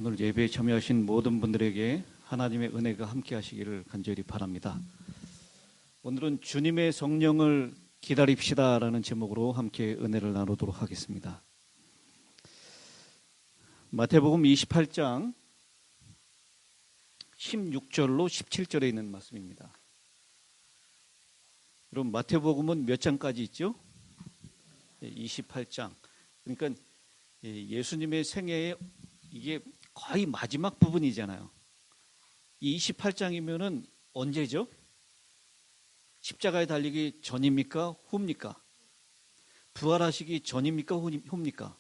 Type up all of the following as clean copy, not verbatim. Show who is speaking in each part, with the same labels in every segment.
Speaker 1: 오늘 예배에 참여하신 모든 분들에게 하나님의 은혜가 함께 하시기를 간절히 바랍니다. 오늘은 주님의 성령을 기다립시다라는 제목으로 함께 은혜를 나누도록 하겠습니다. 마태복음 28장 16절로 17절에 있는 말씀입니다. 여러분, 마태복음은 몇 장까지 있죠? 28장. 그러니까 예수님의 생애에 이게 거의 마지막 부분이잖아요. 이 28장이면은 언제죠? 십자가에 달리기 전입니까? 후입니까? 부활하시기 전입니까? 후입니까?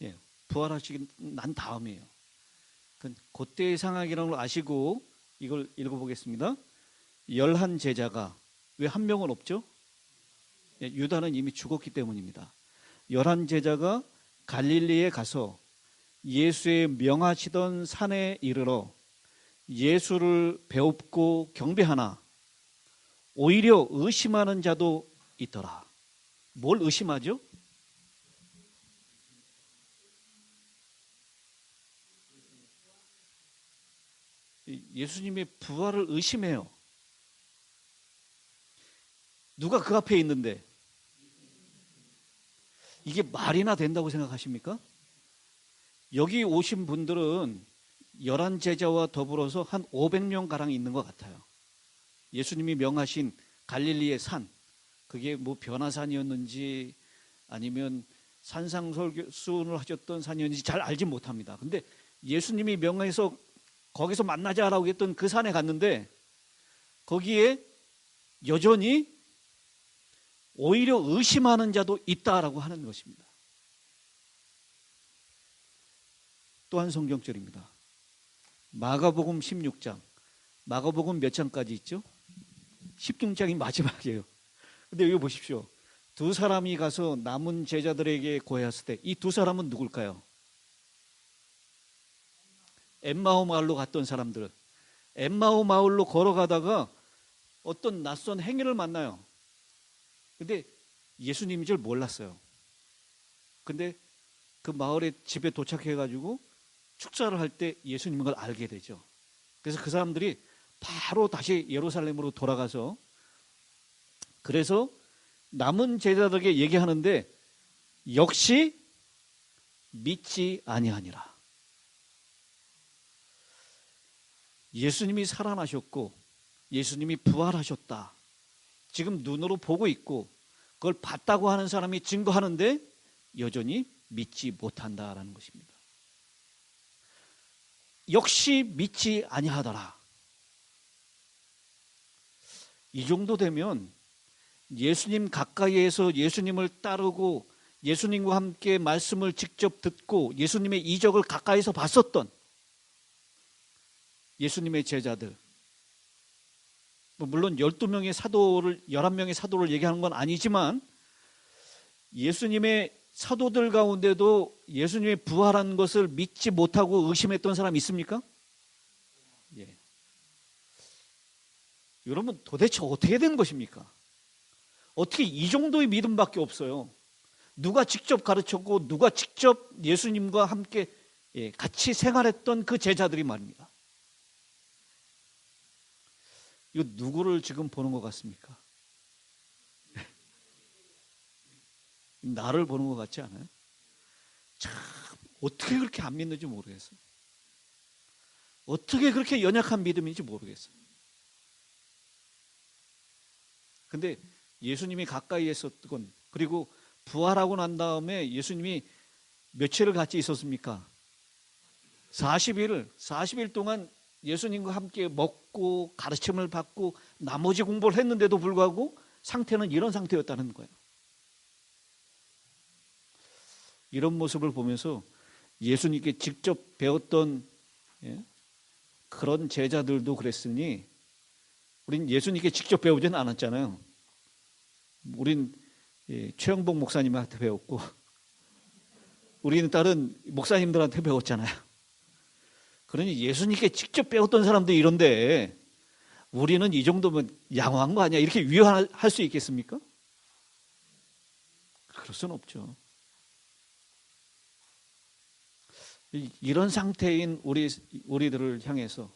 Speaker 1: 예, 부활하시기 난 다음이에요. 그때의 상황이라는 걸 아시고 이걸 읽어보겠습니다. 11 제자가, 왜 한 명은 없죠? 예, 유다는 이미 죽었기 때문입니다. 11 제자가 갈릴리에 가서 예수의 명하시던 산에 이르러 예수를 배웁고 경배하나 오히려 의심하는 자도 있더라. 뭘 의심하죠? 예수님의 부활을 의심해요. 누가 그 앞에 있는데 이게 말이나 된다고 생각하십니까? 여기 오신 분들은 11 제자와 더불어서 한 500명가량 있는 것 같아요. 예수님이 명하신 갈릴리의 산, 그게 뭐 변화산이었는지 아니면 산상설교를 하셨던 산이었는지 잘 알지 못합니다. 근데 예수님이 명해서 거기서 만나자라고 했던 그 산에 갔는데 거기에 여전히 오히려 의심하는 자도 있다라고 하는 것입니다. 또한 성경절입니다. 마가복음 16장. 마가복음 몇 장까지 있죠? 16장이 마지막이에요. 근데 여기 보십시오. 두 사람이 가서 남은 제자들에게 고해했을 때 이 두 사람은 누굴까요? 엠마오 마을로 갔던 사람들. 엠마오 마을로 걸어가다가 어떤 낯선 행인을 만나요. 근데 예수님인 줄 몰랐어요. 근데 그 마을에 집에 도착해가지고 축사를 할 때 예수님인 걸 알게 되죠. 그래서 그 사람들이 바로 다시 예루살렘으로 돌아가서 그래서 남은 제자들에게 얘기하는데 역시 믿지 아니하니라. 예수님이 살아나셨고 예수님이 부활하셨다. 지금 눈으로 보고 있고 그걸 봤다고 하는 사람이 증거하는데 여전히 믿지 못한다라는 것입니다. 역시 믿지 아니하더라. 이 정도 되면 예수님 가까이에서 예수님을 따르고 예수님과 함께 말씀을 직접 듣고 예수님의 이적을 가까이서 봤었던 예수님의 제자들, 물론 12명의 사도를 11명의 사도를 얘기하는 건 아니지만 예수님의 사도들 가운데도 예수님의 부활한 것을 믿지 못하고 의심했던 사람이 있습니까? 예. 여러분, 도대체 어떻게 된 것입니까? 어떻게 이 정도의 믿음밖에 없어요? 누가 직접 가르쳤고 누가 직접 예수님과 함께 같이 생활했던 그 제자들이 말입니다. 이거 누구를 지금 보는 것 같습니까? 나를 보는 것 같지 않아요? 참 어떻게 그렇게 안 믿는지 모르겠어요. 어떻게 그렇게 연약한 믿음인지 모르겠어요. 근데 예수님이 가까이 있었던, 그리고 부활하고 난 다음에 예수님이 며칠을 같이 있었습니까? 40일 동안 예수님과 함께 먹고 가르침을 받고 나머지 공부를 했는데도 불구하고 상태는 이런 상태였다는 거예요. 이런 모습을 보면서 예수님께 직접 배웠던 그런 제자들도 그랬으니 우린 예수님께 직접 배우지는 않았잖아요. 우린 최영복 목사님한테 배웠고 우리는 다른 목사님들한테 배웠잖아요. 그러니 예수님께 직접 배웠던 사람들이 이런데 우리는 이 정도면 양호한 거 아니야? 이렇게 위안할 수 있겠습니까? 그럴 수는 없죠. 이런 상태인 우리들을 향해서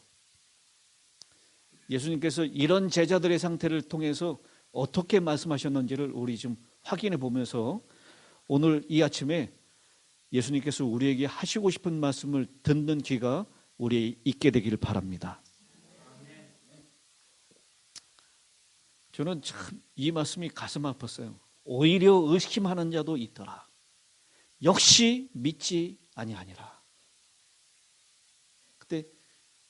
Speaker 1: 예수님께서 이런 제자들의 상태를 통해서 어떻게 말씀하셨는지를 우리 좀 확인해 보면서 오늘 이 아침에 예수님께서 우리에게 하시고 싶은 말씀을 듣는 귀가 우리 있게 되기를 바랍니다. 저는 참 이 말씀이 가슴 아팠어요. 오히려 의심하는 자도 있더라. 역시 믿지 아니하니라. 그때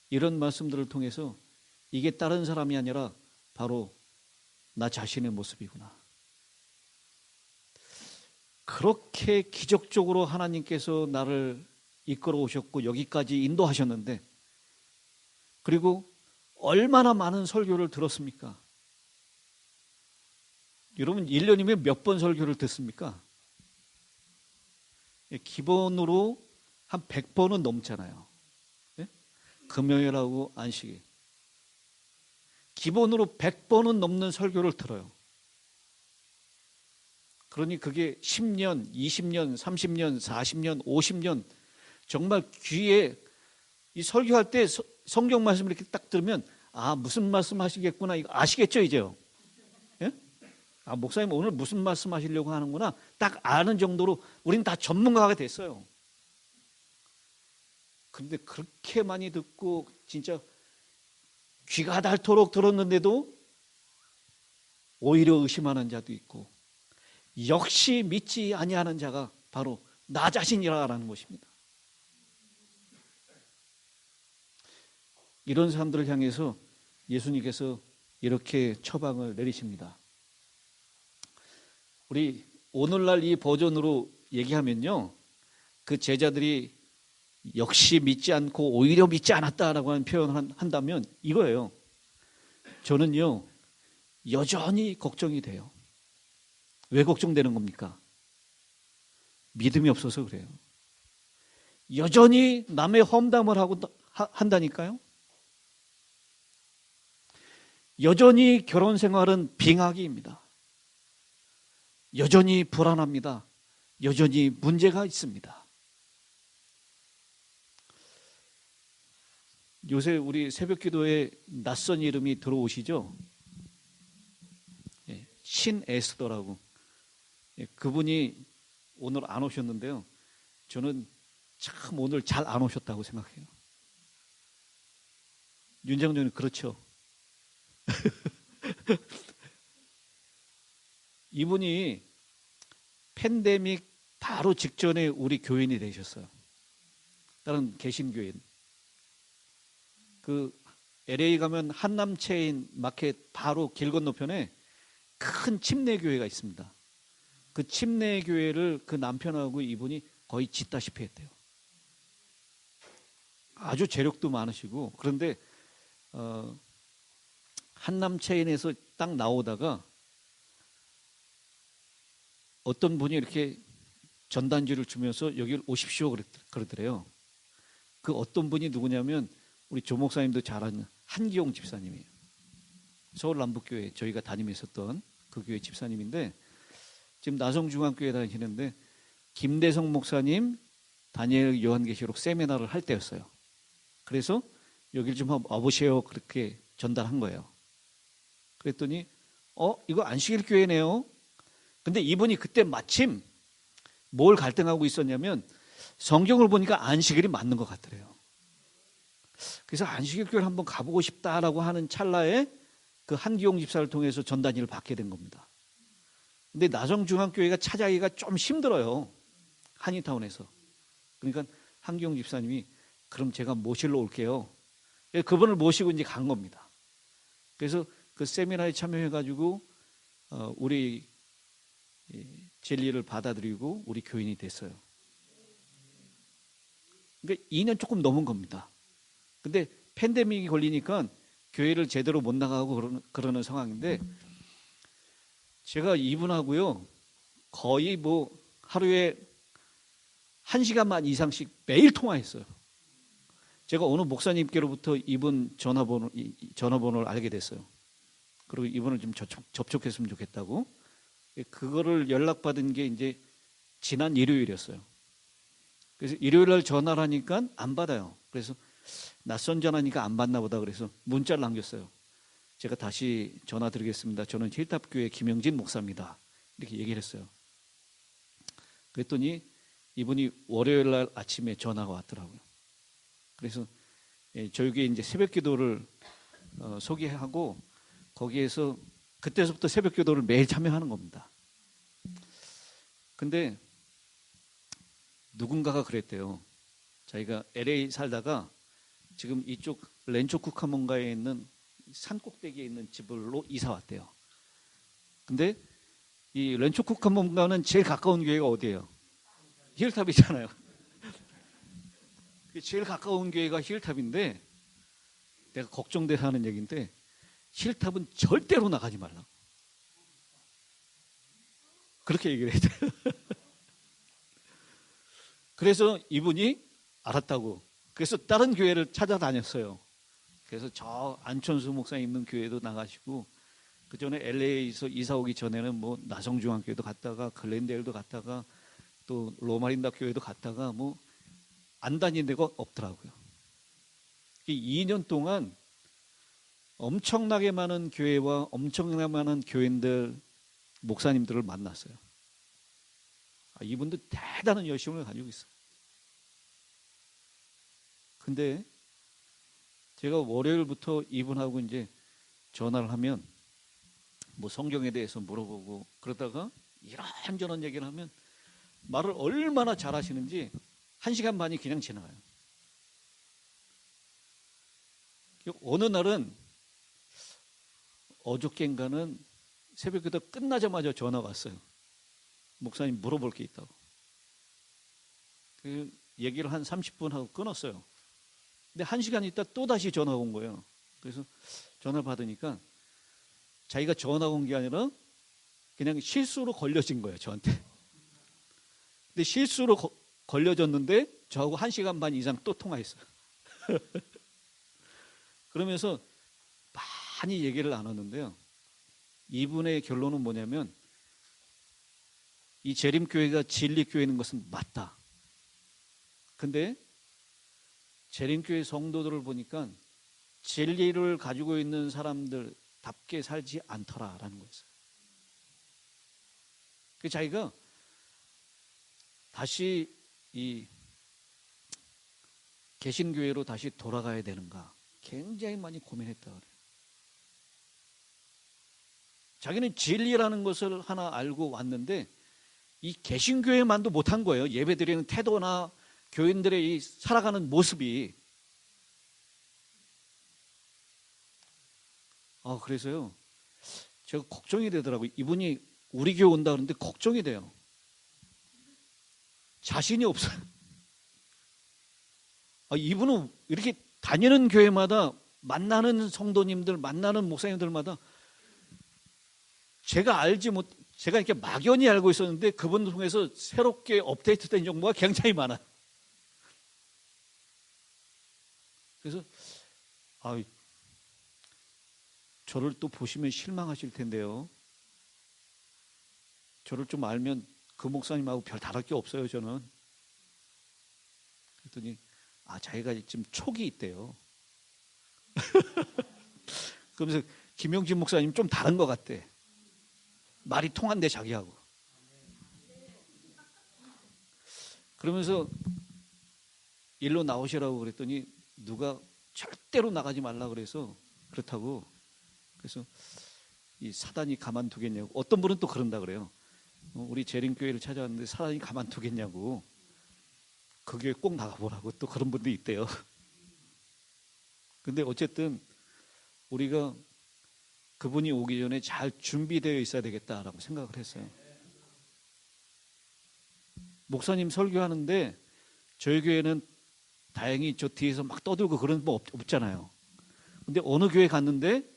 Speaker 1: 이런 말씀들을 통해서 이게 다른 사람이 아니라 바로 나 자신의 모습이구나. 그렇게 기적적으로 하나님께서 나를 이끌어 오셨고 여기까지 인도하셨는데, 그리고 얼마나 많은 설교를 들었습니까? 여러분 1년이면 몇 번 설교를 듣습니까? 기본으로 한 100번은 넘잖아요. 네? 금요일하고 안식일. 기본으로 100번은 넘는 설교를 들어요. 그러니 그게 10년, 20년, 30년, 40년, 50년 정말 귀에 이 설교할 때 성경 말씀을 이렇게 딱 들으면 아, 무슨 말씀 하시겠구나 이거 아시겠죠 이제요? 예? 아, 목사님 오늘 무슨 말씀 하시려고 하는구나 딱 아는 정도로 우리는 다 전문가가 됐어요. 그런데 그렇게 많이 듣고 진짜 귀가 닳도록 들었는데도 오히려 의심하는 자도 있고 역시 믿지 아니하는 자가 바로 나 자신이라는 것입니다. 이런 사람들을 향해서 예수님께서 이렇게 처방을 내리십니다. 우리 오늘날 이 버전으로 얘기하면요, 그 제자들이 역시 믿지 않고 오히려 믿지 않았다라고 하는 표현을 한다면 이거예요. 저는요 여전히 걱정이 돼요. 왜 걱정되는 겁니까? 믿음이 없어서 그래요. 여전히 남의 험담을 한다니까요. 여전히 결혼 생활은 빙하기입니다. 여전히 불안합니다. 여전히 문제가 있습니다. 요새 우리 새벽 기도에 낯선 이름이 들어오시죠? 신에스더라고. 그분이 오늘 안 오셨는데요. 저는 참 오늘 잘 안 오셨다고 생각해요. 윤장로님 그렇죠? 이분이 팬데믹 바로 직전에 우리 교인이 되셨어요. 다른 개신교인. 그 LA 가면 한남체인 마켓 바로 길 건너편에 큰 침례교회가 있습니다. 그 침례교회를 그 남편하고 이분이 거의 짓다시피 했대요. 아주 재력도 많으시고. 그런데 한남체인에서 딱 나오다가 어떤 분이 이렇게 전단지를 주면서 여기를 오십시오 그러더래요. 그 어떤 분이 누구냐면 우리 조 목사님도 잘 아는 한기용 집사님이에요. 서울 남북교회 저희가 다니면서 그 교회 집사님인데 지금 나성중앙교회 다니시는데 김대성 목사님 다니엘 요한계시록 세미나를 할 때였어요. 그래서 여기를 좀 와보세요 그렇게 전달한 거예요. 그랬더니 이거 안식일 교회네요. 근데 이분이 그때 마침 뭘 갈등하고 있었냐면 성경을 보니까 안식일이 맞는 것 같더래요. 그래서 안식일 교회를 한번 가보고 싶다라고 하는 찰나에 그 한기용 집사를 통해서 전단지를 받게 된 겁니다. 근데 나성중앙교회가 찾아가기가 좀 힘들어요. 한인타운에서. 그러니까 한기용 집사님이 그럼 제가 모실러 올게요. 그분을 모시고 이제 간 겁니다. 그래서 그 세미나에 참여해가지고 우리 진리를 받아들이고 우리 교인이 됐어요. 그러니까 2년 조금 넘은 겁니다. 근데 팬데믹이 걸리니까 교회를 제대로 못 나가고 그러는 상황인데 제가 이분하고요 거의 뭐 하루에 1시간만 이상씩 매일 통화했어요. 제가 어느 목사님께로부터 이분 전화번호를 알게 됐어요. 그리고 이분을 좀 접촉했으면 좋겠다고. 그거를 연락받은 게 이제 지난 일요일이었어요. 그래서 일요일 날 전화를 하니까 안 받아요. 그래서 낯선 전화니까 안 받나 보다. 그래서 문자를 남겼어요. 제가 다시 전화 드리겠습니다. 저는 힐탑교회 김영진 목사입니다. 이렇게 얘기를 했어요. 그랬더니 이분이 월요일 날 아침에 전화가 왔더라고요. 그래서 저희 교회 이제 새벽 기도를 소개하고 거기에서 그때서부터 새벽 기도를 매일 참여하는 겁니다. 근데 누군가가 그랬대요. 자기가 LA 살다가 지금 이쪽 렌초 쿠카몬가에 있는 산 꼭대기에 있는 집으로 이사 왔대요. 근데 이 렌초 쿠카몬가는 제일 가까운 교회가 어디예요? 힐탑이잖아요. 제일 가까운 교회가 힐탑인데 내가 걱정돼서 하는 얘기인데 힐탑은 절대로 나가지 말라고. 그렇게 얘기를 했대요. 그래서 이분이 알았다고. 그래서 다른 교회를 찾아다녔어요. 그래서 저 안천수 목사님 있는 교회도 나가시고 그 전에 LA에서 이사 오기 전에는 뭐 나성중앙교회도 갔다가 글렌데일도 갔다가 또 로마린다 교회도 갔다가 뭐 안 다닌 데가 없더라고요. 2년 동안 엄청나게 많은 교회와 엄청나게 많은 교인들, 목사님들을 만났어요. 이분들 대단한 열심을 가지고 있어요. 근데 제가 월요일부터 이분하고 이제 전화를 하면 뭐 성경에 대해서 물어보고 그러다가 이런저런 얘기를 하면 말을 얼마나 잘하시는지 1시간 반이 그냥 지나가요. 어느 날은 어저께인가는 새벽기도 끝나자마자 전화가 왔어요. 목사님 물어볼 게 있다고. 그 얘기를 한 30분 하고 끊었어요. 근데 1시간 있다 또 다시 전화가 온 거예요. 그래서 전화를 받으니까 자기가 전화가 온 게 아니라 그냥 실수로 걸려진 거예요, 저한테. 근데 실수로 걸려졌는데 저하고 1시간 반 이상 또 통화했어요. 그러면서 많이 얘기를 나눴는데요. 이분의 결론은 뭐냐면 이 재림교회가 진리교회인 것은 맞다. 근데 재림교회 성도들을 보니까 진리를 가지고 있는 사람들답게 살지 않더라라는 거였어요. 그 자기가 다시 이 개신교회로 다시 돌아가야 되는가 굉장히 많이 고민했다 그래요. 자기는 진리라는 것을 하나 알고 왔는데 이 개신교회만도 못한 거예요. 예배드리는 태도나 교인들의 이 살아가는 모습이. 그래서요 제가 걱정이 되더라고요. 이분이 우리 교회 온다 그러는데 걱정이 돼요. 자신이 없어요. 이분은 이렇게 다니는 교회마다 만나는 성도님들, 만나는 목사님들마다 제가 이렇게 막연히 알고 있었는데 그분 통해서 새롭게 업데이트된 정보가 굉장히 많아요. 그래서 저를 또 보시면 실망하실 텐데요. 저를 좀 알면 그 목사님하고 별 다를 게 없어요, 저는. 그랬더니 자기가 지금 촉이 있대요. 그러면서 김영진 목사님 좀 다른 것 같대. 말이 통한대 자기하고. 그러면서 일로 나오시라고 그랬더니 누가 절대로 나가지 말라 그래서 그렇다고. 그래서 이 사단이 가만두겠냐고. 어떤 분은 또 그런다 그래요. 우리 재림교회를 찾아왔는데 사단이 가만두겠냐고. 그 교회 꼭 나가보라고 또 그런 분도 있대요. 근데 어쨌든 우리가 그분이 오기 전에 잘 준비되어 있어야 되겠다라고 생각을 했어요. 목사님 설교하는데 저희 교회는 다행히 저 뒤에서 막 떠들고 그런 거 없잖아요. 근데 어느 교회 갔는데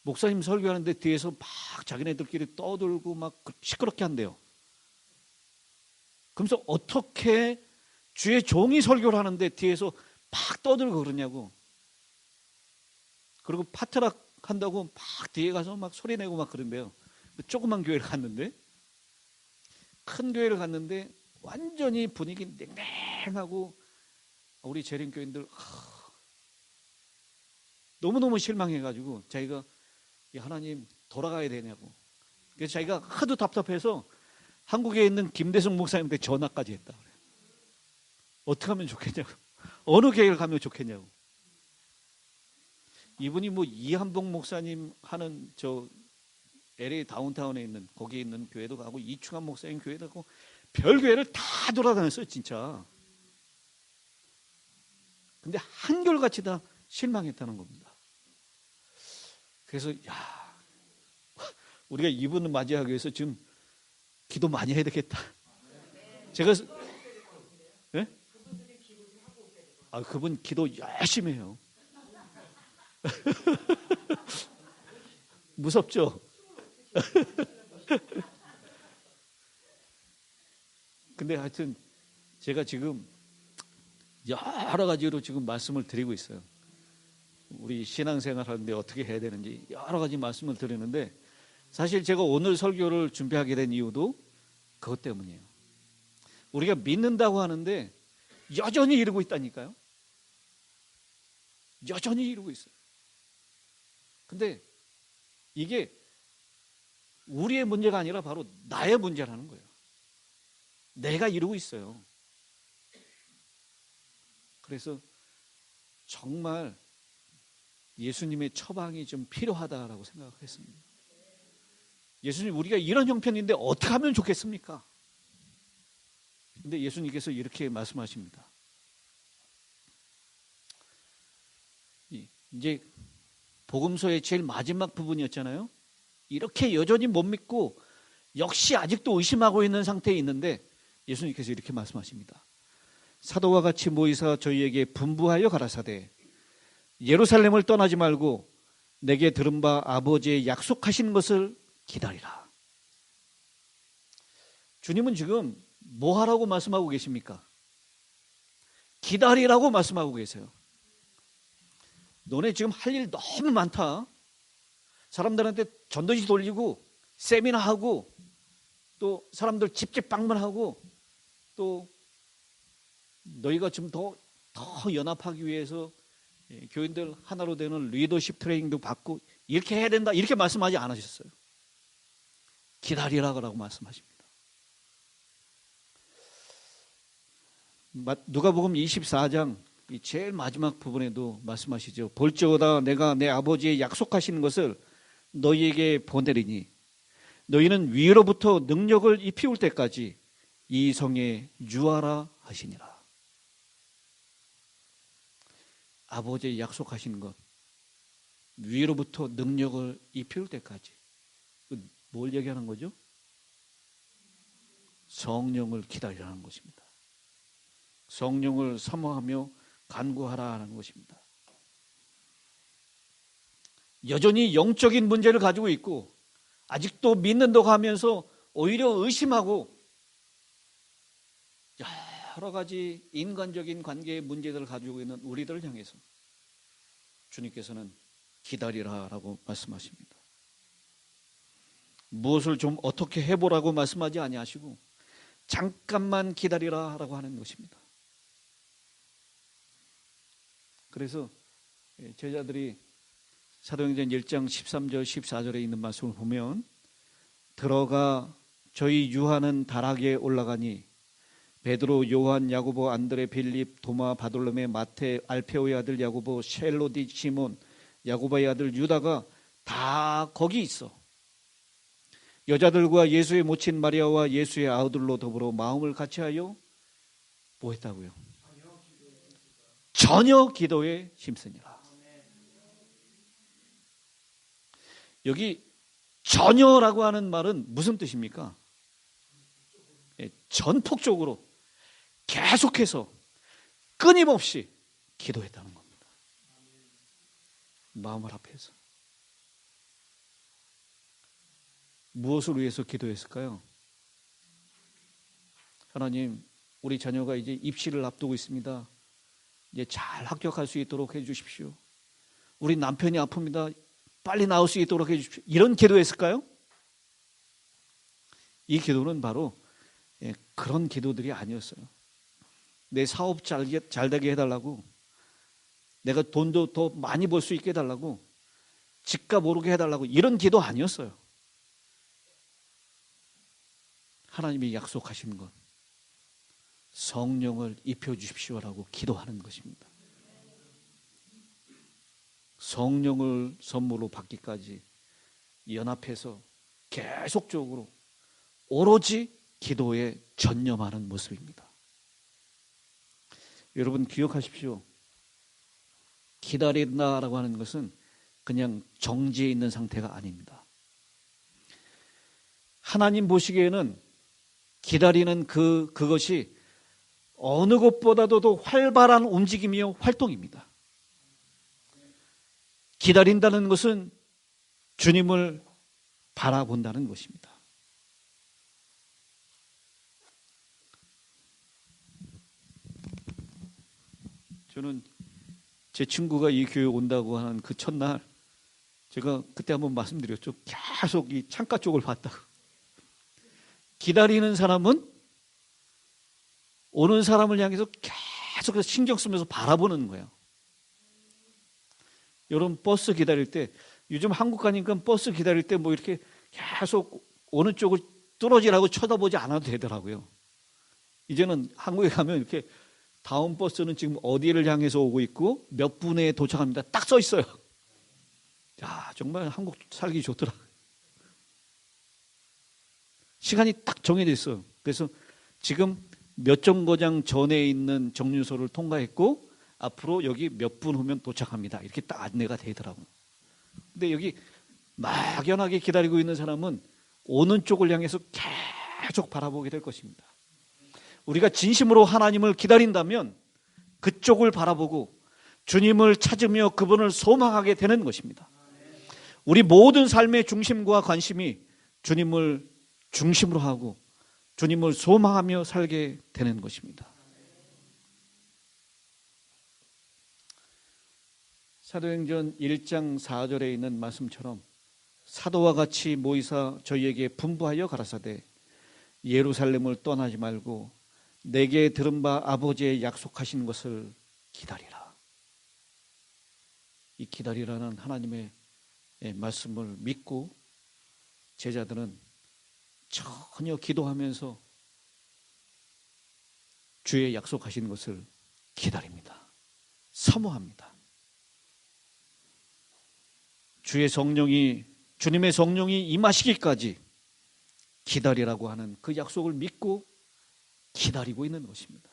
Speaker 1: 목사님 설교하는데 뒤에서 막 자기네들끼리 떠들고 막 시끄럽게 한대요. 그러면서 어떻게 주의 종이 설교를 하는데 뒤에서 막 떠들고 그러냐고. 그리고 파트락 한다고 막 뒤에 가서 막 소리 내고 막 그런데요. 조그만 교회를 갔는데 큰 교회를 갔는데 완전히 분위기 냉랭하고 우리 재림교인들 너무너무 실망해가지고 자기가 하나님 돌아가야 되냐고. 그래서 자기가 하도 답답해서 한국에 있는 김대성 목사님한테 전화까지 했다 그래요. 어떻게 하면 좋겠냐고. 어느 교회를 가면 좋겠냐고. 이분이 뭐 이한복 목사님 하는 저 LA 다운타운에 있는 거기에 있는 교회도 가고 이충환 목사님 교회도 가고 별 교회를 다 돌아다녔어요 진짜. 근데 한결같이 다 실망했다는 겁니다. 그래서 우리가 이분을 맞이하기 위해서 지금 기도 많이 해야 되겠다. 제가 네? 그분 기도 열심히 해요. 무섭죠? 근데 하여튼 제가 지금 여러 가지로 지금 말씀을 드리고 있어요. 우리 신앙생활 하는데 어떻게 해야 되는지 여러 가지 말씀을 드리는데 사실 제가 오늘 설교를 준비하게 된 이유도 그것 때문이에요. 우리가 믿는다고 하는데 여전히 이러고 있다니까요. 여전히 이러고 있어요. 근데 이게 우리의 문제가 아니라 바로 나의 문제라는 거예요. 내가 이러고 있어요. 그래서 정말 예수님의 처방이 좀 필요하다라고 생각했습니다. 예수님, 우리가 이런 형편인데 어떻게 하면 좋겠습니까? 근데 예수님께서 이렇게 말씀하십니다. 이제 복음서의 제일 마지막 부분이었잖아요. 이렇게 여전히 못 믿고 역시 아직도 의심하고 있는 상태에 있는데 예수님께서 이렇게 말씀하십니다. 사도와 같이 모이사 저희에게 분부하여 가라사대 예루살렘을 떠나지 말고 내게 들은 바 아버지의 약속하신 것을 기다리라. 주님은 지금 뭐 하라고 말씀하고 계십니까? 기다리라고 말씀하고 계세요. 너네 지금 할 일 너무 많다. 사람들한테 전도지 돌리고 세미나하고 또 사람들 집집 방문하고 또 너희가 좀 더 연합하기 위해서 교인들 하나로 되는 리더십 트레이닝도 받고 이렇게 해야 된다. 이렇게 말씀하지 않으셨어요. 기다리라고 말씀하십니다. 누가복음 24장 제일 마지막 부분에도 말씀하시죠. 볼지어다 내가 내 아버지의 약속하시는 것을 너희에게 보내리니 너희는 위로부터 능력을 입히울 때까지 이 성에 유하라 하시니라. 아버지의 약속하시는 것, 위로부터 능력을 입힐 때까지. 뭘 얘기하는 거죠? 성령을 기다리라는 것입니다. 성령을 사모하며 간구하라는 것입니다. 여전히 영적인 문제를 가지고 있고 아직도 믿는다고 하면서 오히려 의심하고 여러 가지 인간적인 관계의 문제들을 가지고 있는 우리들을 향해서 주님께서는 기다리라라고 말씀하십니다. 무엇을 좀 어떻게 해보라고 말씀하지 아니하시고 잠깐만 기다리라라고 하는 것입니다. 그래서 제자들이 사도행전 1장 13절 14절에 있는 말씀을 보면 들어가 저희 유하는 다락에 올라가니 베드로, 요한, 야고보, 안드레, 빌립, 도마, 바돌로메, 마테, 알페오의 아들 야고보, 셀로디, 시몬, 야고보의 아들 유다가 다 거기 있어. 여자들과 예수의 모친 마리아와 예수의 아들로 더불어 마음을 같이하여 뭐 했다고요? 전혀 기도에 힘쓰니라. 여기 전혀라고 하는 말은 무슨 뜻입니까? 전폭적으로 계속해서 끊임없이 기도했다는 겁니다. 마음을 합해서. 무엇을 위해서 기도했을까요? 하나님, 우리 자녀가 이제 입시를 앞두고 있습니다. 이제 잘 합격할 수 있도록 해주십시오. 우리 남편이 아픕니다. 빨리 나올 수 있도록 해주십시오. 이런 기도했을까요? 이 기도는 바로 그런 기도들이 아니었어요. 내 사업 잘 되게 해달라고, 내가 돈도 더 많이 벌 수 있게 해달라고, 집값 오르게 해달라고, 이런 기도 아니었어요. 하나님이 약속하신 것, 성령을 입혀주십시오라고 기도하는 것입니다. 성령을 선물로 받기까지 연합해서 계속적으로 오로지 기도에 전념하는 모습입니다. 여러분 기억하십시오. 기다린다라고 하는 것은 그냥 정지해 있는 상태가 아닙니다. 하나님 보시기에는 기다리는 그것이 어느 것보다도 더 활발한 움직임이요 활동입니다. 기다린다는 것은 주님을 바라본다는 것입니다. 저는 제 친구가 이 교회 온다고 하는 그 첫날, 제가 그때 한번 말씀드렸죠. 계속 이 창가 쪽을 봤다고. 기다리는 사람은 오는 사람을 향해서 계속 신경 쓰면서 바라보는 거예요. 여러분 버스 기다릴 때, 요즘 한국 가니까 버스 기다릴 때 뭐 이렇게 계속 어느 쪽을 뚫어지라고 쳐다보지 않아도 되더라고요. 이제는 한국에 가면 이렇게 다음 버스는 지금 어디를 향해서 오고 있고 몇 분에 도착합니다. 딱 써 있어요. 야, 정말 한국 살기 좋더라. 시간이 딱 정해져 있어요. 그래서 지금 몇 정거장 전에 있는 정류소를 통과했고 앞으로 여기 몇 분 후면 도착합니다. 이렇게 딱 안내가 되더라고요. 근데 여기 막연하게 기다리고 있는 사람은 오는 쪽을 향해서 계속 바라보게 될 것입니다. 우리가 진심으로 하나님을 기다린다면 그쪽을 바라보고 주님을 찾으며 그분을 소망하게 되는 것입니다. 우리 모든 삶의 중심과 관심이 주님을 중심으로 하고 주님을 소망하며 살게 되는 것입니다. 사도행전 1장 4절에 있는 말씀처럼 사도와 같이 모이사 저희에게 분부하여 가라사대 예루살렘을 떠나지 말고 내게 들은 바 아버지의 약속하신 것을 기다리라. 이 기다리라는 하나님의 말씀을 믿고 제자들은 전혀 기도하면서 주의 약속하신 것을 기다립니다. 사모합니다. 주님의 성령이 임하시기까지 기다리라고 하는 그 약속을 믿고 기다리고 있는 것입니다.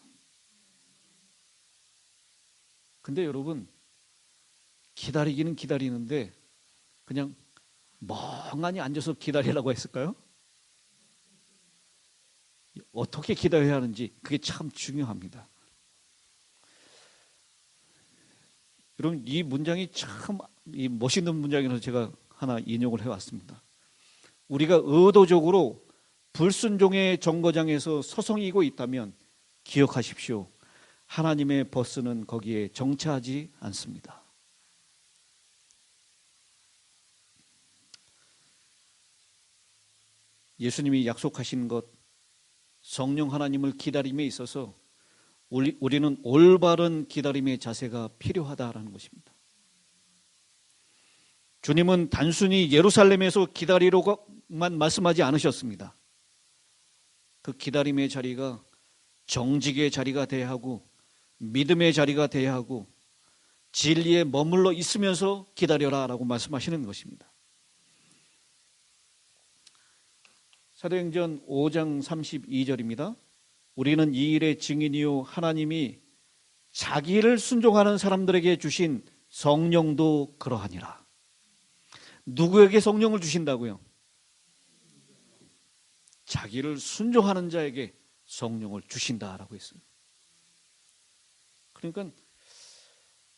Speaker 1: 근데 여러분, 기다리기는 기다리는데 그냥 멍하니 앉아서 기다리라고 했을까요? 어떻게 기다려야 하는지 그게 참 중요합니다. 여러분, 이 문장이 참 멋있는 문장이라서 제가 하나 인용을 해왔습니다. 우리가 의도적으로 불순종의 정거장에서 서성이고 있다면 기억하십시오. 하나님의 버스는 거기에 정차하지 않습니다. 예수님이 약속하신 것, 성령 하나님을 기다림에 있어서 우리는 올바른 기다림의 자세가 필요하다라는 것입니다. 주님은 단순히 예루살렘에서 기다리라고만 말씀하지 않으셨습니다. 그 기다림의 자리가 정직의 자리가 돼야 하고 믿음의 자리가 돼야 하고 진리에 머물러 있으면서 기다려라라고 말씀하시는 것입니다. 사도행전 5장 32절입니다. 우리는 이 일의 증인이요 하나님이 자기를 순종하는 사람들에게 주신 성령도 그러하니라. 누구에게 성령을 주신다고요? 자기를 순종하는 자에게 성령을 주신다라고 했어요. 그러니까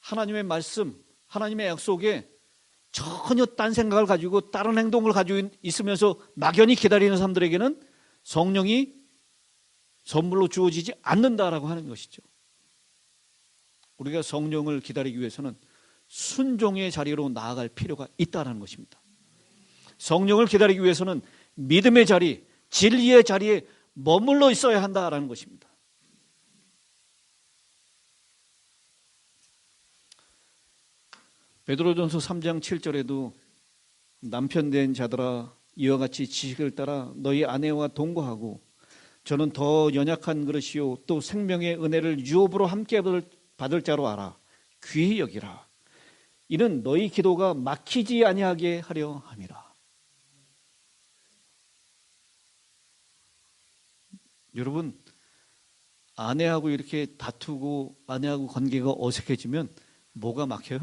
Speaker 1: 하나님의 말씀, 하나님의 약속에 전혀 딴 생각을 가지고 다른 행동을 가지고 있으면서 막연히 기다리는 사람들에게는 성령이 선물로 주어지지 않는다라고 하는 것이죠. 우리가 성령을 기다리기 위해서는 순종의 자리로 나아갈 필요가 있다는 것입니다. 성령을 기다리기 위해서는 믿음의 자리, 진리의 자리에 머물러 있어야 한다라는 것입니다. 베드로전서 3장 7절에도 남편 된 자들아 이와 같이 지식을 따라 너희 아내와 동거하고 저는 더 연약한 그릇이요 또 생명의 은혜를 유업으로 함께 받을 자로 알아 귀히 여기라. 이는 너희 기도가 막히지 아니하게 하려 함이라. 여러분, 아내하고 이렇게 다투고 아내하고 관계가 어색해지면 뭐가 막혀요?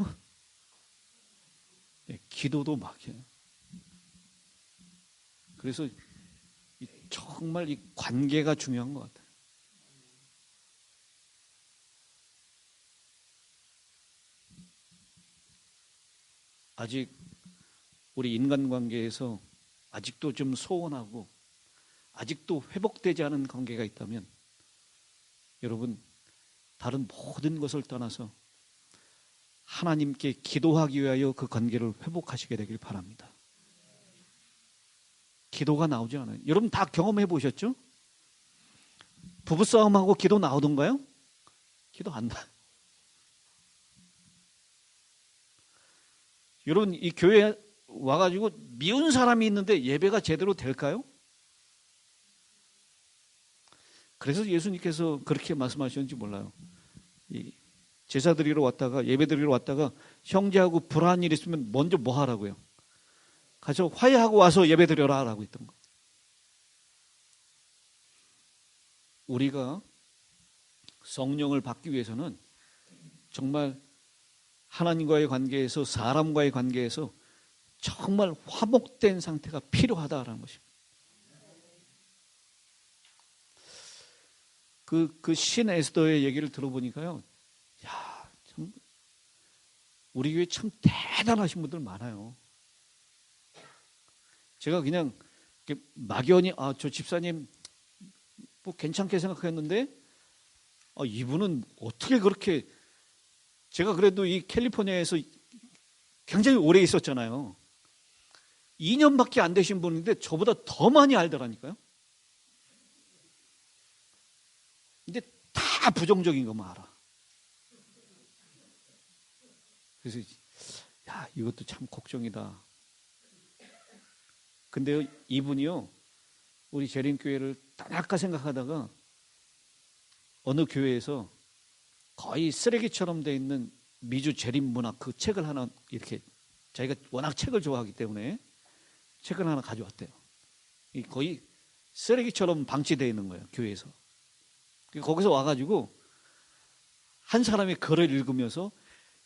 Speaker 1: 기도도 막혀요. 그래서 정말 이 관계가 중요한 것 같아요. 아직 우리 인간관계에서 아직도 좀 소원하고 아직도 회복되지 않은 관계가 있다면 여러분, 다른 모든 것을 떠나서 하나님께 기도하기 위하여 그 관계를 회복하시게 되길 바랍니다. 기도가 나오지 않아요. 여러분 다 경험해 보셨죠? 부부싸움하고 기도 나오던가요? 기도 안 나요. 여러분 이 교회에 와가지고 미운 사람이 있는데 예배가 제대로 될까요? 그래서 예수님께서 그렇게 말씀하셨는지 몰라요. 이 제사 드리러 왔다가 예배 드리러 왔다가 형제하고 불화한 일 있으면 먼저 뭐 하라고요? 가서 화해하고 와서 예배 드려라 라고 했던 거. 우리가 성령을 받기 위해서는 정말 하나님과의 관계에서 사람과의 관계에서 정말 화목된 상태가 필요하다라는 것입니다. 그 신 에스더의 얘기를 들어보니까요, 야, 참 우리 교회 참 대단하신 분들 많아요. 제가 그냥 막연히 저 집사님 뭐 괜찮게 생각했는데 이분은 어떻게 그렇게, 제가 그래도 이 캘리포니아에서 굉장히 오래 있었잖아요. 2년밖에 안 되신 분인데 저보다 더 많이 알더라니까요. 근데 다 부정적인 것만 알아. 그래서 야, 이것도 참 걱정이다. 근데 이분이요, 우리 재림교회를 떠날까 생각하다가 어느 교회에서 거의 쓰레기처럼 돼 있는 미주 재림문학 그 책을 하나, 이렇게 자기가 워낙 책을 좋아하기 때문에 책을 하나 가져왔대요. 거의 쓰레기처럼 방치되어 있는 거예요, 교회에서. 거기서 와가지고 한 사람이 글을 읽으면서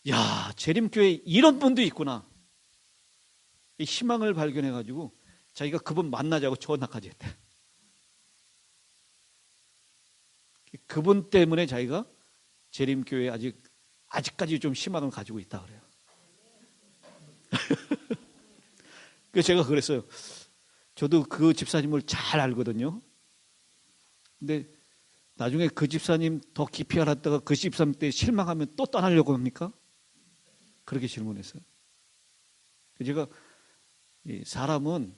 Speaker 1: 야, 재림교회에 이런 분도 있구나, 이 희망을 발견해가지고 자기가 그분 만나자고 전화까지 했대. 그분 때문에 자기가 재림교회에 아직까지 좀 희망을 가지고 있다 그래요. 그래서 제가 그랬어요. 저도 그 집사님을 잘 알거든요. 근데 나중에 그 집사님 더 깊이 알았다가 그 집사님 때 실망하면 또 떠나려고 합니까? 그렇게 질문했어요. 제가 사람은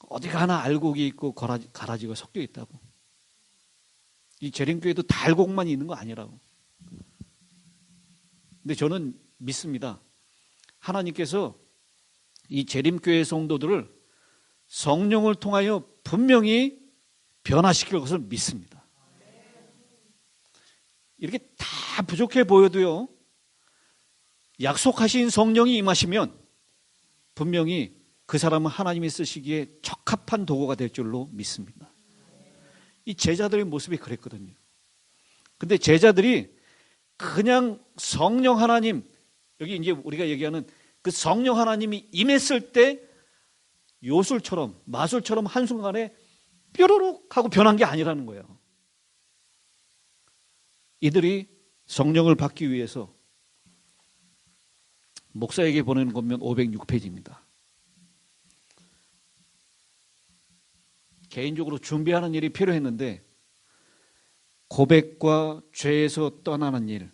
Speaker 1: 어디가 하나 알곡이 있고 가라지가 섞여 있다고. 이 재림교회도 다 알곡만 있는 거 아니라고. 근데 저는 믿습니다. 하나님께서 이 재림교회 성도들을 성령을 통하여 분명히 변화시킬 것을 믿습니다. 이렇게 다 부족해 보여도요, 약속하신 성령이 임하시면 분명히 그 사람은 하나님이 쓰시기에 적합한 도구가 될 줄로 믿습니다. 이 제자들의 모습이 그랬거든요. 근데 제자들이 그냥 성령 하나님, 여기 이제 우리가 얘기하는 그 성령 하나님이 임했을 때 요술처럼 마술처럼 한순간에 뾰로록 하고 변한 게 아니라는 거예요. 이들이 성령을 받기 위해서 목사에게 보내는 것면 506페이지입니다. 개인적으로 준비하는 일이 필요했는데 고백과 죄에서 떠나는 일,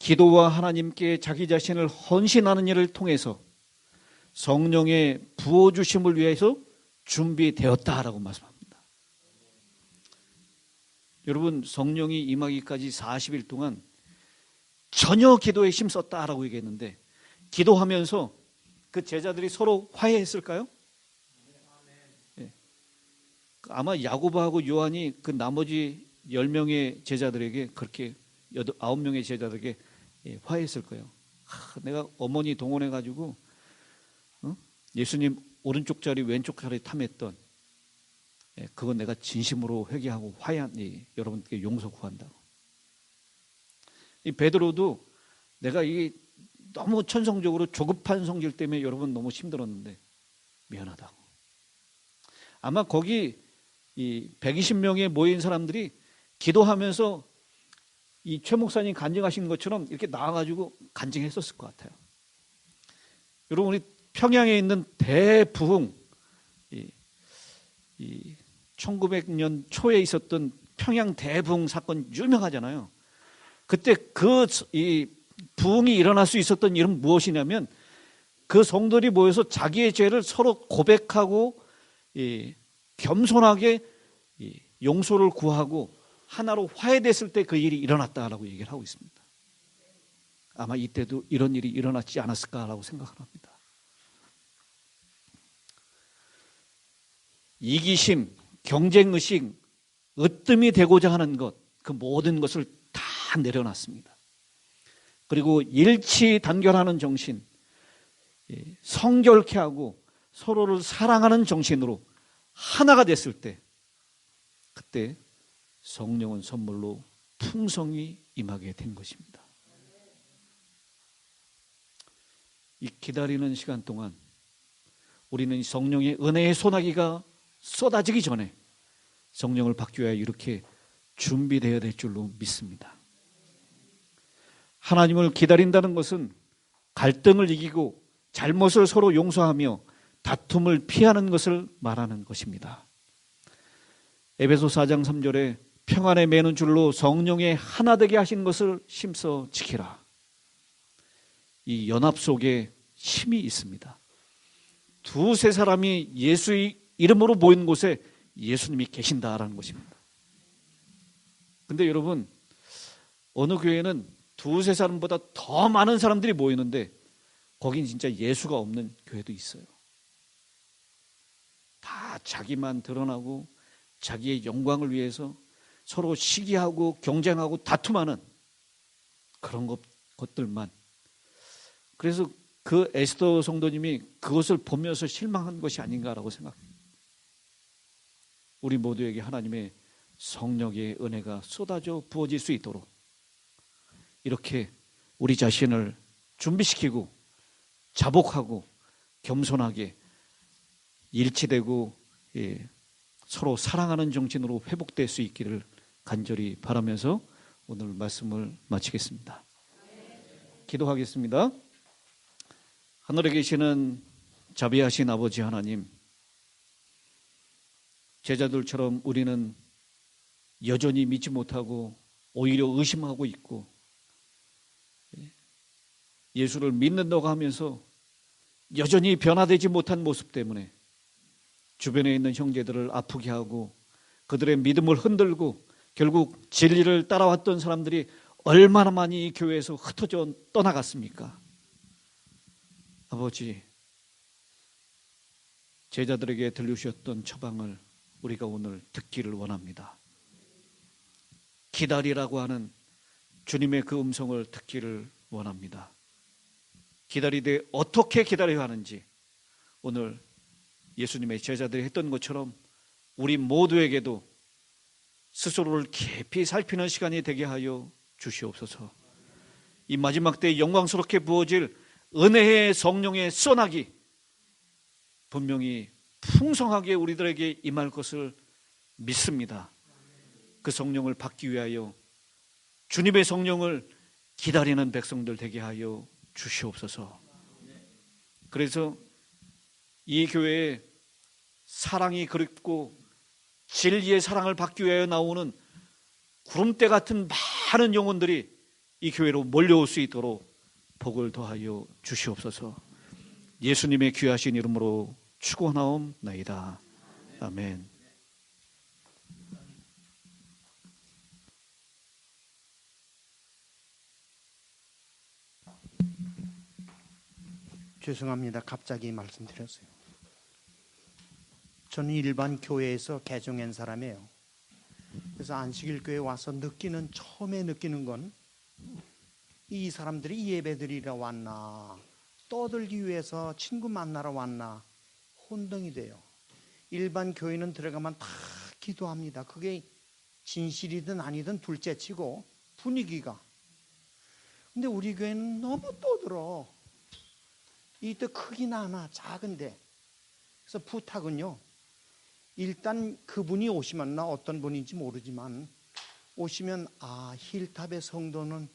Speaker 1: 기도와 하나님께 자기 자신을 헌신하는 일을 통해서 성령의 부어주심을 위해서 준비되었다라고 말씀합니다. 여러분, 성령이 임하기까지 40일 동안 전혀 기도에 힘썼다라고 얘기했는데, 기도하면서 그 제자들이 서로 화해했을까요? 예. 아마 야고보하고 요한이 그 나머지 10명의 제자들에게 그렇게 9명의 제자들에게 화해했을 거예요. 내가 어머니 동원해가지고 예수님 오른쪽 자리 왼쪽 자리 탐했던, 그건 내가 진심으로 회개하고 화해하니 여러분께 용서 구한다고. 이 베드로도 내가 이 너무 천성적으로 조급한 성질 때문에 여러분 너무 힘들었는데 미안하다고. 아마 거기 이 120명에 모인 사람들이 기도하면서 이 최 목사님 간증하신 것처럼 이렇게 나와가지고 간증했었을 것 같아요. 여러분, 우리 평양에 있는 대부흥, 이 1900년 초에 있었던 평양 대부흥 사건 유명하잖아요. 그때 이 부흥이 일어날 수 있었던 일은 무엇이냐면, 그 성도들이 모여서 자기의 죄를 서로 고백하고 겸손하게 용서를 구하고 하나로 화해됐을 때 그 일이 일어났다라고 얘기를 하고 있습니다. 아마 이때도 이런 일이 일어났지 않았을까라고 생각을 합니다. 이기심, 경쟁의식, 으뜸이 되고자 하는 것, 그 모든 것을 다 내려놨습니다. 그리고 일치 단결하는 정신, 성결케 하고 서로를 사랑하는 정신으로 하나가 됐을 때, 그때 성령은 선물로 풍성히 임하게 된 것입니다. 이 기다리는 시간 동안 우리는 성령의 은혜의 소나기가 쏟아지기 전에 성령을 받기 위하여 이렇게 준비되어야 될 줄로 믿습니다. 하나님을 기다린다는 것은 갈등을 이기고 잘못을 서로 용서하며 다툼을 피하는 것을 말하는 것입니다. 에베소 4장 3절에 평안에 매는 줄로 성령의 하나 되게 하신 것을 힘써 지키라. 이 연합 속에 힘이 있습니다. 두세 사람이 예수의 이름으로 모인 곳에 예수님이 계신다라는 것입니다. 근데 여러분, 어느 교회는 두세 사람보다 더 많은 사람들이 모이는데 거긴 진짜 예수가 없는 교회도 있어요. 다 자기만 드러나고 자기의 영광을 위해서 서로 시기하고 경쟁하고 다툼하는 그런 것들만. 그래서 그 에스더 성도님이 그것을 보면서 실망한 것이 아닌가라고 생각합니다. 우리 모두에게 하나님의 성령의 은혜가 쏟아져 부어질 수 있도록 이렇게 우리 자신을 준비시키고 자복하고 겸손하게 일치되고 서로 사랑하는 정신으로 회복될 수 있기를 간절히 바라면서 오늘 말씀을 마치겠습니다. 기도하겠습니다. 하늘에 계시는 자비하신 아버지 하나님, 제자들처럼 우리는 여전히 믿지 못하고 오히려 의심하고 있고 예수를 믿는다고 하면서 여전히 변화되지 못한 모습 때문에 주변에 있는 형제들을 아프게 하고 그들의 믿음을 흔들고 결국 진리를 따라왔던 사람들이 얼마나 많이 이 교회에서 흩어져 떠나갔습니까? 아버지, 제자들에게 들려주셨던 처방을 우리가 오늘 듣기를 원합니다. 기다리라고 하는 주님의 그 음성을 듣기를 원합니다. 기다리되 어떻게 기다려야 하는지 오늘 예수님의 제자들이 했던 것처럼 우리 모두에게도 스스로를 깊이 살피는 시간이 되게 하여 주시옵소서. 이 마지막 때 영광스럽게 부어질 은혜의 성령의 쏘나기 분명히 풍성하게 우리들에게 임할 것을 믿습니다. 그 성령을 받기 위하여 주님의 성령을 기다리는 백성들 되게 하여 주시옵소서. 그래서 이 교회에 사랑이 그립고 진리의 사랑을 받기 위하여 나오는 구름대 같은 많은 영혼들이 이 교회로 몰려올 수 있도록 복을 더하여 주시옵소서. 예수님의 귀하신 이름으로 축원하옵나이다. 아멘.
Speaker 2: 죄송합니다. 갑자기 말씀드렸어요. 저는 일반 교회에서 개종한 사람이에요. 그래서 안식일 교회 와서 처음에 느끼는 건 이 사람들이 예배드리러 왔나, 떠들기 위해서 친구 만나러 왔나, 혼동이 돼요. 일반 교회는 들어가면 다 기도합니다. 그게 진실이든 아니든 둘째치고 분위기가. 근데 우리 교회는 너무 떠들어. 이때 크기나 하나 작은데. 그래서 부탁은요, 일단 그분이 오시면, 나 어떤 분인지 모르지만 오시면 힐탑의 성도는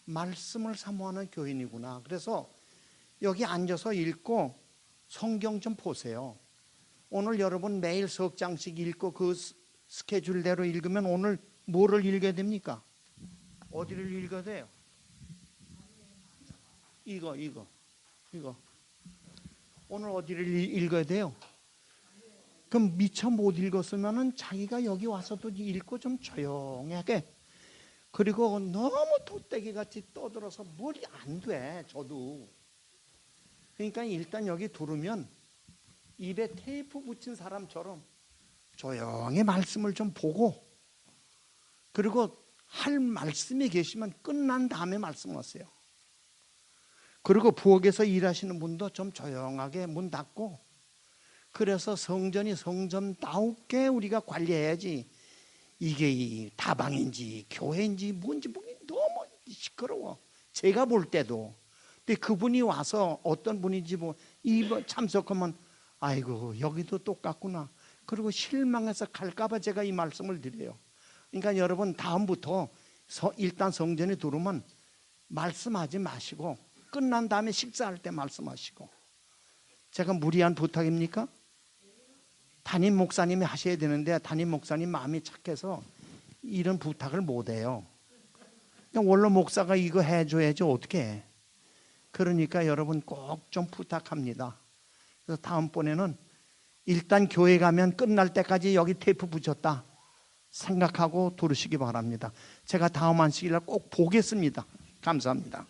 Speaker 2: 말씀을 사모하는 교인이구나. 그래서 여기 앉아서 읽고 성경 좀 보세요. 오늘 여러분 매일 석 장씩 읽고 그 스케줄대로 읽으면 오늘 뭐를 읽어야 됩니까? 어디를 읽어야 돼요? 이거 오늘 어디를 읽어야 돼요? 그럼 미처 못 읽었으면은 자기가 여기 와서도 읽고 좀 조용하게. 그리고 너무 돗대기 같이 떠들어서 머리 안 돼, 저도. 그러니까 일단 여기 들으면 입에 테이프 붙인 사람처럼 조용히 말씀을 좀 보고, 그리고 할 말씀이 계시면 끝난 다음에 말씀하세요. 그리고 부엌에서 일하시는 분도 좀 조용하게 문 닫고, 그래서 성전이 성전다우게 우리가 관리해야지. 이게 다방인지 교회인지 뭔지 너무 시끄러워. 제가 볼 때도. 근데 그분이 와서 어떤 분인지 참석하면 아이고 여기도 똑같구나. 그리고 실망해서 갈까봐 제가 이 말씀을 드려요. 그러니까 여러분 다음부터 일단 성전에 들어오면 말씀하지 마시고 끝난 다음에 식사할 때 말씀하시고. 제가 무리한 부탁입니까? 담임 목사님이 하셔야 되는데 담임 목사님 마음이 착해서 이런 부탁을 못해요. 원로 목사가 이거 해줘야지 어떻게 해. 그러니까 여러분 꼭 좀 부탁합니다. 그래서 다음번에는 일단 교회 가면 끝날 때까지 여기 테이프 붙였다 생각하고 들으시기 바랍니다. 제가 다음 안식일날 꼭 보겠습니다. 감사합니다.